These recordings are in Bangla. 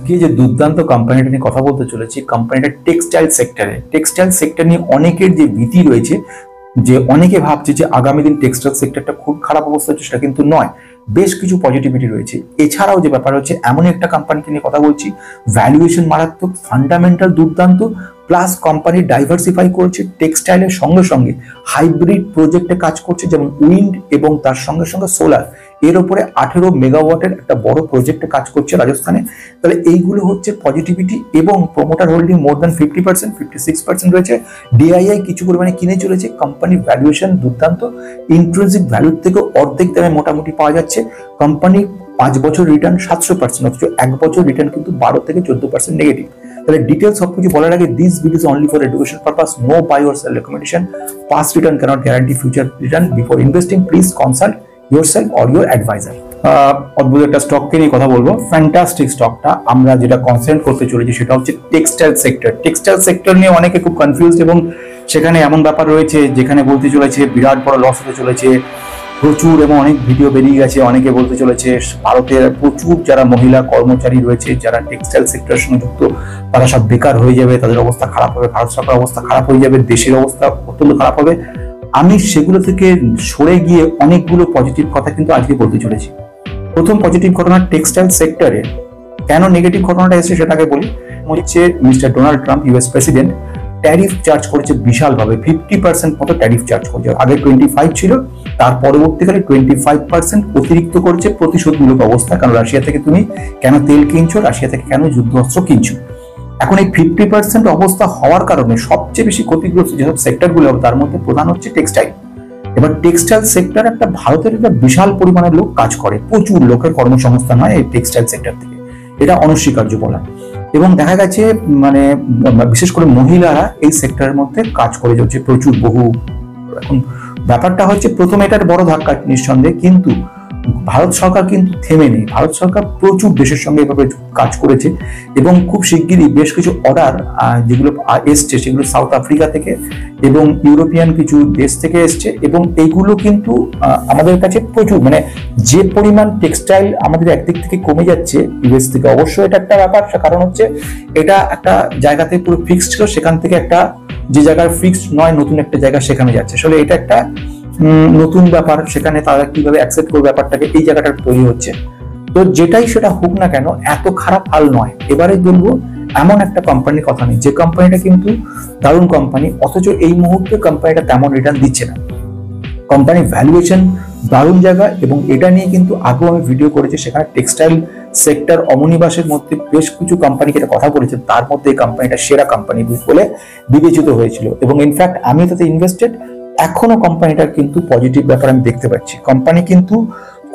কি যে দুর্দান্ত কোম্পানিটা নিয়ে কথা বলতে চলেছি, কোম্পানিটা টেক্সটাইল সেক্টর নিয়ে অনেকের যে ভীতি রয়েছে, যে অনেকে ভাবছে যে আগামী দিন টেক্সটাইল সেক্টরটা খুব খারাপ অবস্থা হচ্ছে, সেটা কিন্তু নয়। বেশ কিছু পজিটিভিটি রয়েছে। এছাড়াও যে ব্যাপার হচ্ছে, এমন একটা কোম্পানিকে নিয়ে কথা বলছি, ভ্যালুয়েশন মারাত্মক, ফান্ডামেন্টাল দুর্দান্ত, প্লাস কোম্পানি ডাইভার্সিফাই করছে, টেক্সটাইলের সঙ্গে সঙ্গে হাইব্রিড প্রজেক্টে কাজ করছে, যেমন উইন্ড এবং তার সঙ্গে সঙ্গে সোলার, এর উপরে 18 মেগাওয়াটের একটা বড় প্রজেক্টে কাজ করছে রাজস্থানে। তাহলে এইগুলো হচ্ছে পজিটিভিটি। এবং প্রমোটার হোল্ডিং মোর দ্যান 50%, 56% রয়েছে। ডিআইআই কিছু পরিমাণে কিনে চলেছে। কোম্পানির ভ্যালুয়েশন দুর্দান্ত, ইন্ট্রিনসিক ভ্যালুর থেকে অর্ধেক দামে মোটামুটি পাওয়া যাচ্ছে। কোম্পানি 5 বছর রিটার্ন 700%, অথচ 1 বছর রিটার্ন কিন্তু 12 থেকে 14% নেগেটিভ। তাহলে ডিটেলস সবকিছু বলার আগে, this video is only for education purpose, no buy or sell recommendation. Past return cannot guarantee future return. Before investing please consult yourself or your advisor। অদ্ভুত একটা স্টককে নিয়ে কথা বলবো, ফ্যান্টাস্টিক স্টকটা। আমরা যেটা কনসেন্ট্রেট করতে চলেছি সেটা হচ্ছে টেক্সটাইল সেক্টর নিয়ে অনেকে খুব কনফিউজড, এবং সেখানে এমন ব্যাপার রয়েছে যেখানে বলতে চলেছে বিরাট বড় লস হতে চলেছে প্রচুর, এবং অনেক ভিডিও বেরিয়ে গেছে। অনেকে বলতে চলেছে ভারতের প্রচুর যারা মহিলা কর্মচারী রয়েছে, যারা টেক্সটাইল সেক্টরের সঙ্গে যুক্ত, তারা সব বেকার হয়ে যাবে, তাদের অবস্থা খারাপ হবে, ভারত সরকারের অবস্থা খারাপ হয়ে যাবে, দেশের অবস্থা অত্যন্ত খারাপ হবে। আমি সেগুলো থেকে সরে গিয়ে অনেকগুলো পজিটিভ কথা কিন্তু আজকে বলতে চলেছি। প্রথম পজিটিভ ঘটনা, টেক্সটাইল সেক্টরে কেন নেগেটিভ ঘটনাটা এসেছে সেটাকে বলি। হচ্ছে mister Donald Trump, US president, tariff charge করেছে বিশালভাবে, 50% মতো ট্যারিফ চার্জ করেছে। আগে 25 ছিল, তার পরবর্তীকালে 25% অতিরিক্ত করেছে প্রতিশোধমূলক অবস্থা। কারণ রাশিয়া থেকে তুমি কেন তেল কিনছো, রাশিয়া থেকে কেন যুদ্ধাস্ত্র কিনছো। এখন এই 50% অবস্থা হওয়ার কারণে সবচেয়ে বেশি ক্ষতিগ্রস্ত যেসব সেক্টরগুলো হবে, তার মধ্যে প্রধান হচ্ছে টেক্সটাইল। এবার টেক্সটাইল সেক্টর একটা ভারতের একটা বিশাল পরিমাণের লোক কাজ করে, প্রচুর লোকের কর্মসংস্থান হয় এই টেক্সটাইল সেক্টর থেকে, এটা অনস্বীকার্য বলা। এবং দেখা গেছে মানে বিশেষ করে মহিলারা এই সেক্টরের মধ্যে কাজ করে যাচ্ছে প্রচুর, বহু। এখন ব্যাপারটা হচ্ছে, প্রথমে এটার বড় ধাক্কা নিঃসন্দেহে, কিন্তু ভারত সরকার কিন্তু থেমে নেই। ভারত সরকার প্রচুর দেশের সঙ্গে এভাবে কাজ করেছে, এবং খুব শিগগিরই বেশ কিছু অর্ডার যেগুলো এসছে সেগুলো সাউথ আফ্রিকা থেকে এবং ইউরোপিয়ান কিছু দেশ থেকে এসছে। এবং এইগুলো কিন্তু আমাদের কাছে প্রচুর, মানে যে পরিমাণ টেক্সটাইল আমাদের একদিক থেকে কমে যাচ্ছে ইউএস থেকে, অবশ্যই এটা একটা ব্যাপার। কারণ হচ্ছে এটা একটা জায়গাতে পুরো ফিক্সড ছিল, সেখান থেকে একটা যে জায়গার ফিক্সড নয়, নতুন একটা জায়গা সেখানে যাচ্ছে। আসলে এটা একটা নতুন ব্যাপার, সেখানে তারা কিভাবে অ্যাকসেপ্ট করবে ব্যাপারটাকে, এই জায়গাটা তৈরি হচ্ছে। তো যেটাই সেটা হোক না কেন, এত খারাপ হাল নয়। এবারে বলবো, এমন একটা কোম্পানির কথা নেই যে কোম্পানিটা কিন্তু দারুণ কোম্পানি, অথচ এই মুহূর্তে কোম্পানিটা তেমন রিটার্ন দিচ্ছে না। কোম্পানির ভ্যালুয়েশন দারুণ জায়গা, এবং এটা নিয়ে কিন্তু আগেও আমি ভিডিও করেছি। সেখানে টেক্সটাইল সেক্টর অমনিবাসের মধ্যে বেশ কিছু কোম্পানিকে কথা বলেছে, তার মধ্যে এই কোম্পানিটা সেরা কোম্পানি বলে বিবেচিত হয়েছিল, এবং ইনফ্যাক্ট আমি তাতে ইনভেস্টেড। এখনো কোম্পানিটার কিন্তু পজিটিভ ব্যাপার আমি দেখতে পাচ্ছি। কোম্পানি কিন্তু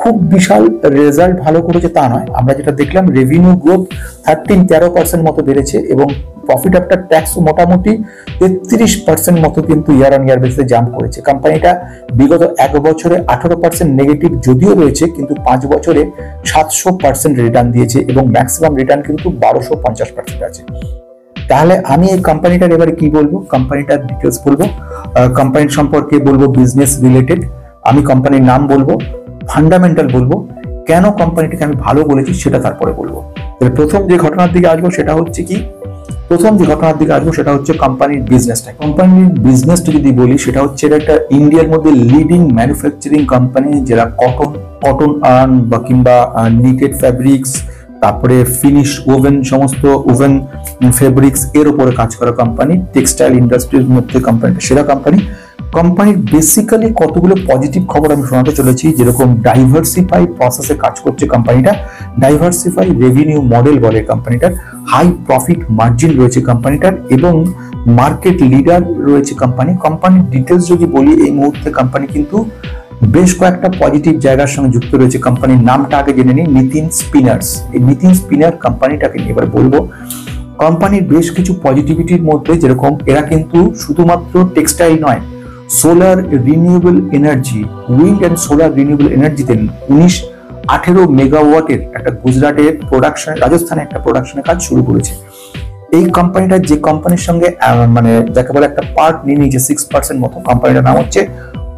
খুব বিশাল রেজাল্ট ভালো করেছে তা নয়, আমরা যেটা দেখলাম রেভিনিউ গ্রোথ 13% মতো বেড়েছে, এবং প্রফিট আফটার ট্যাক্স মোটামুটি 33% মতো কিন্তু ইয়ার অন ইয়ার বেসিসে জাম্প করেছে। কোম্পানিটা বিগত 1 বছরে 18% নেগেটিভ যদিও রয়েছে, কিন্তু 5 বছরে 700% রিটার্ন দিয়েছে, এবং ম্যাক্সিমাম রিটার্ন কিন্তু 1250% আছে। তাহলে আমি এই কোম্পানিটার এবারে কি বলবো, কোম্পানিটার ডিটেলস বলবো, কোম্পানির সম্পর্কে বলবো, বিজনেস রিলেটেড আমি কোম্পানির নাম বলবো, ফান্ডামেন্টাল বলবো, কেন কোম্পানিটাকে আমি ভালো বলেছি সেটা তারপরে বলবো। প্রথম যে ঘটনার দিকে আসবো সেটা হচ্ছে কোম্পানির বিজনেসটা। কোম্পানির বিজনেসটা যদি বলি, সেটা হচ্ছে এটা একটা ইন্ডিয়ার মধ্যে লিডিং ম্যানুফ্যাকচারিং কোম্পানি, যারা কটন আর্ন বা কিংবা নিটেড ফ্যাব্রিক্স, তারপরে ফিনিশ ওভেন, সমস্ত ওভেন ফেব্রিক্স এর উপরে কাজ করা কোম্পানি। টেক্সটাইল ইন্ডাস্ট্রির মধ্যে কোম্পানিটা সেরা কোম্পানি। কোম্পানির বেসিক্যালি কতগুলো পজিটিভ খবর আমি শোনাতে চলেছি, যেরকম ডাইভার্সিফাই প্রসেসে কাজ করছে কোম্পানিটা, ডাইভার্সিফাই রেভিনিউ মডেল বলে কোম্পানিটার, হাই প্রফিট মার্জিন রয়েছে কোম্পানিটার, এবং মার্কেট লিডার রয়েছে কোম্পানির ডিটেলস যদি বলি, এই মুহূর্তে কোম্পানি কিন্তু বেশ কয়েকটা পজিটিভ জায়গার সঙ্গে যুক্ত রয়েছে। কোম্পানির নামটা আগে জেনে নিই, নিতিন স্পিনার্স। এই নিতিন স্পিনার কোম্পানিটাকে নিয়ে এবার বলবো। কোম্পানির বেশ কিছু পজিটিভিটির মধ্যে যেরকম, এরা কিন্তু শুধুমাত্র টেক্সটাইল নয়, solar renewable energy, wind and solar renewable এনার্জিতে 18 মেগাওয়াটের একটা গুজরাটে প্রোডাকশন, রাজস্থানে একটা প্রোডাকশনের কাজ শুরু করেছে। এই কোম্পানিটা যে কোম্পানির সঙ্গে মানে যাকে বলে একটা পার্ট নিয়ে নিয়েছে 6% মতো, কোম্পানিটার নাম হচ্ছে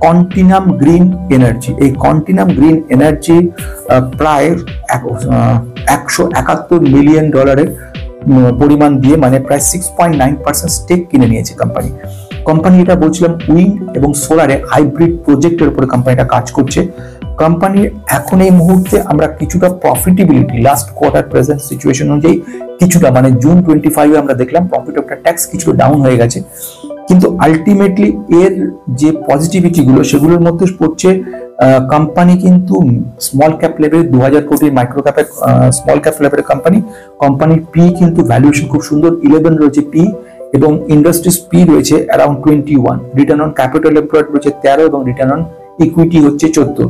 কন্টিনাম গ্রিন এনার্জি। এই কন্টিনাম গ্রিন এনার্জি প্রায় 171 মিলিয়ন ডলারের পরিমাণ দিয়ে, মানে প্রায় 6.9% স্টেক কিনে নিয়েছে কোম্পানি। এটা বলছিলাম উইন্ড এবং সোলারে হাইব্রিড প্রজেক্টের উপরে কোম্পানিটা কাজ করছে। কোম্পানির এখন এই মুহূর্তে আমরা কিছুটা profitability last quarter present situation অনুযায়ী কিছুটা, মানে জুন 25 আমরা দেখলাম প্রফিট আফটার ট্যাক্স কিছুটা ডাউন হয়ে গেছে, কিন্তু আলটিমেটলি এর যে পজিটিভিটি গুলো সেগুলোর মধ্যে পড়ছে কোম্পানি কিন্তু স্মল ক্যাপ লেভেল 2000 কোটি, মাইক্রো ক্যাপের স্মল ক্যাপ লেভেলের কোম্পানির পি কিন্তু ভ্যালুয়েশন খুব সুন্দর 11 রয়েছে পি, এবং ইন্ডাস্ট্রিজ পি রয়েছে around 21, return on capital employed রয়েছে 13 এবং রিটার্ন অন ইকুইটি হচ্ছে 14।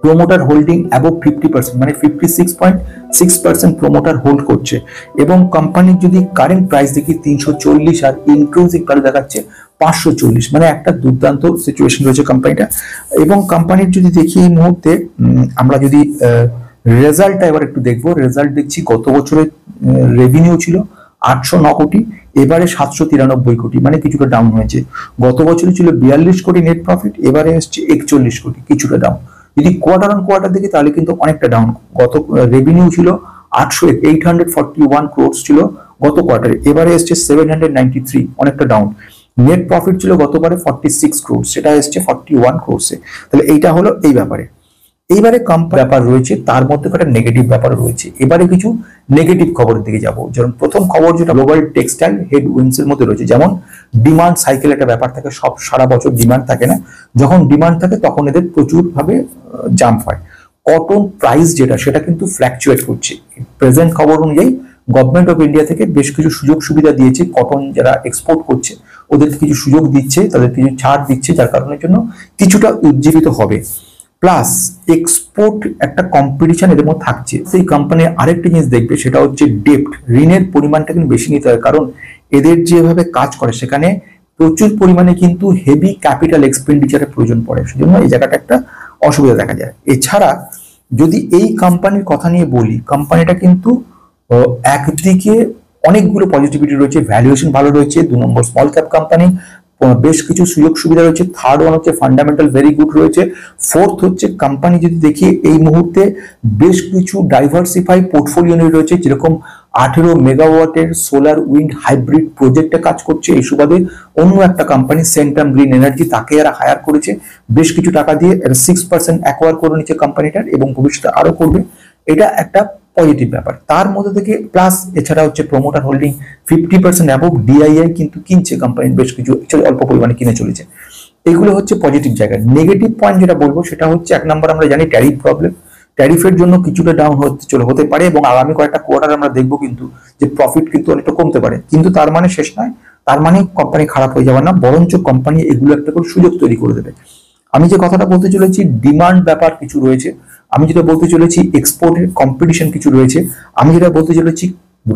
প্রোমোটার হোল্ডিং অ্যাবভ 50%, মানে 56.6% প্রোমোটার হোল্ড করছে, এবং কোম্পানির যদি কারেন্ট প্রাইস দেখি 340 আর ইনক্লুসিভ ভ্যালু দেখাচ্ছে 540, মানে একটা দুর্দান্ত সিচুয়েশন রয়েছে কোম্পানিটা। এবং কোম্পানির যদি দেখি এই মুহূর্তে আমরা যদি রেজাল্টটা এবার একটু দেখবো, রেজাল্ট দেখছি গত বছরের রেভিনিউ ছিল 809 কোটি, এবারে 793 কোটি, মানে কিছুটা ডাউন হয়েছে। গত বছরে ছিল 42 কোটি নেট প্রফিট, এবারে এসছে 41 কোটি, কিছুটা ডাউন। যদি কোয়ার্টার অন কোয়ার্টার দেখি তাহলে কিন্তু অনেকটা ডাউন। গত রেভিনিউ ছিল 841 ক্রোর্স ছিল গত কোয়ার্টারে, এবারে এসছে 793, অনেকটা ডাউন। নেট প্রফিট ছিল গতবারে 46 ক্রোর্স, সেটা এসছে 41 ক্রোর্সে। তাহলে এইটা হলো এই ব্যাপারে। এইবারে ব্যাপার রয়েছে, তার মধ্যে একটা নেগেটিভ ব্যাপার রয়েছে। এবারে কিছু নেগেটিভ খবরের দিকে যাব। যেমন প্রথম খবর যেটা গ্লোবাল টেক্সটাইল হেডউইন্ডস এর মধ্যে রয়েছে, যেমন ডিমান্ড সাইকেল একটা ব্যাপার থাকে, সব সারা বছর ডিমান্ড থাকে না, যখন ডিমান্ড থাকে তখন এদের প্রচুর ভাবে জাম্প হয়। কটন প্রাইস যেটা সেটা কিন্তু ফ্ল্যাকচুয়েট করছে। প্রেজেন্ট খবর অনুযায়ী গভর্নমেন্ট অফ ইন্ডিয়া থেকে বেশ কিছু সুযোগ সুবিধা দিয়েছে, কটন যারা এক্সপোর্ট করছে ওদেরকে কিছু সুযোগ দিচ্ছে, তাদের কিছু ছাড় দিচ্ছে, যার কারণের জন্য কিছুটা উজ্জীবিত হবে। প্লাস এক্সপোর্ট একটা কম্পিটিশন এদের মধ্যে থাকছে। সেই কোম্পানির আরেকটা জিনিস দেখবে, সেটা হচ্ছে ডেপ্ট, ঋণের পরিমাণটা কিন্তু বেশি নিতে হয়, কারণ এদের যেভাবে কাজ করে সেখানে প্রচুর পরিমাণে কিন্তু হেভি ক্যাপিটাল এক্সপেন্ডিচারের প্রয়োজন পড়ে, সেজন্য এই জায়গাটা একটা অসুবিধা দেখা যায়। এছাড়া যদি এই কোম্পানির কথা নিয়ে বলি, কোম্পানিটা কিন্তু একদিকে অনেকগুলো পজিটিভিটি রয়েছে, ভ্যালুয়েশন ভালো রয়েছে, 2 নম্বর স্মল ক্যাপ কোম্পানি, বেশ কিছু সুযোগ সুবিধা রয়েছে, থার্ড ওয়ান হচ্ছে ফান্ডামেন্টাল ভেরি গুড রয়েছে, ফোর্থ হচ্ছে কোম্পানি যদি দেখি এই মুহূর্তে বেশ কিছু ডাইভার্সিফাই পোর্টফোলিও নিয়ে রয়েছে, যেরকম 18 মেগাওয়াটের সোলার উইন্ড হাইব্রিড প্রজেক্টে কাজ করছে। এই সুবাদে অন্য একটা কোম্পানি সেন্টাম গ্রিন এনার্জি, তাকে এরা হায়ার করেছে বেশ কিছু টাকা দিয়ে, 6% অ্যাকোয়ার করে নিচ্ছে কোম্পানিটার, এবং ভবিষ্যতে আরো করবে। এটা একটা পজিটিভ ব্যাপার। তার মধ্যে থেকে প্লাস এছাড়া হচ্ছে প্রমোটার হোল্ডিং 50% অ্যাবভ, ডিআইআই কিন্তু কিনছে কোম্পানির বেশ কিছু, অল্প পরিমাণে কিনে চলেছে। এগুলো হচ্ছে পজিটিভ জায়গা। নেগেটিভ পয়েন্ট যেটা বলবো সেটা হচ্ছে, 1 নম্বর আমরা জানি ট্যারিফ প্রবলেম, ট্যারিফের জন্য কিছুটা ডাউন হতে পারে, এবং আগামী কয়েকটা কোয়ার্টার আমরা দেখবো কিন্তু যে প্রফিট কিন্তু অনেকটা কমতে পারে, কিন্তু তার মানে শেষ নয়, তার মানে কোম্পানি খারাপ হয়ে যাবে না, বরঞ্চ কোম্পানি এগুলো একটা করে সুযোগ তৈরি করে দেবে। আমি যে কথাটা বলতে চলেছি, ডিমান্ড ব্যাপার কিছু রয়েছে, আমি যেটা বলতে চলেছি এক্সপোর্টের কম্পিটিশন কিছু রয়েছে, আমি যেটা বলতে চলেছি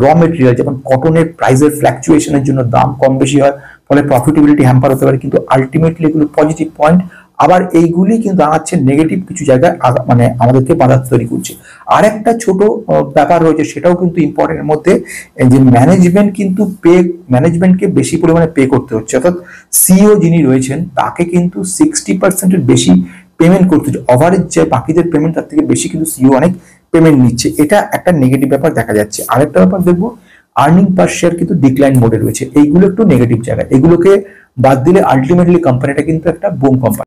র মেটেরিয়াল যেমন কটনের প্রাইসের ফ্ল্যাকচুয়েশনের জন্য দাম কম বেশি হয়, ফলে প্রফিটেবিলিটি হ্যাম্পার হতে পারে, কিন্তু আলটিমেটলি এগুলো পজিটিভ পয়েন্ট। আবার এইগুলি কিন্তু দাঁড়াচ্ছে নেগেটিভ কিছু জায়গায়, মানে আমাদেরকে বাধা তৈরি করছে। আর একটা ছোট ব্যাপার রয়েছে, সেটাও কিন্তু ইম্পর্টেন্ট এর মধ্যে, যে ম্যানেজমেন্ট কিন্তু ম্যানেজমেন্টকে বেশি পরিমাণে পে করতে হচ্ছে, অর্থাৎ সিইও যিনি রয়েছেন তাকে কিন্তু 60%-এর বেশি পেমেন্ট করতে হচ্ছে। ওভারেজ যে বাকিদের পেমেন্ট তার থেকে বেশি কিন্তু সিইও অনেক পেমেন্ট নিচ্ছে, এটা একটা নেগেটিভ ব্যাপার দেখা যাচ্ছে। আরেকটা ব্যাপার দেখবো, আর্নিং পার শেয়ার কিন্তু ডিক্লাইন মোডে রয়েছে, এইগুলো একটু নেগেটিভ জায়গা। এগুলোকে বাদ দিলে আলটিমেটলি কোম্পানিটা কিন্তু একটা বুম কোম্পানি।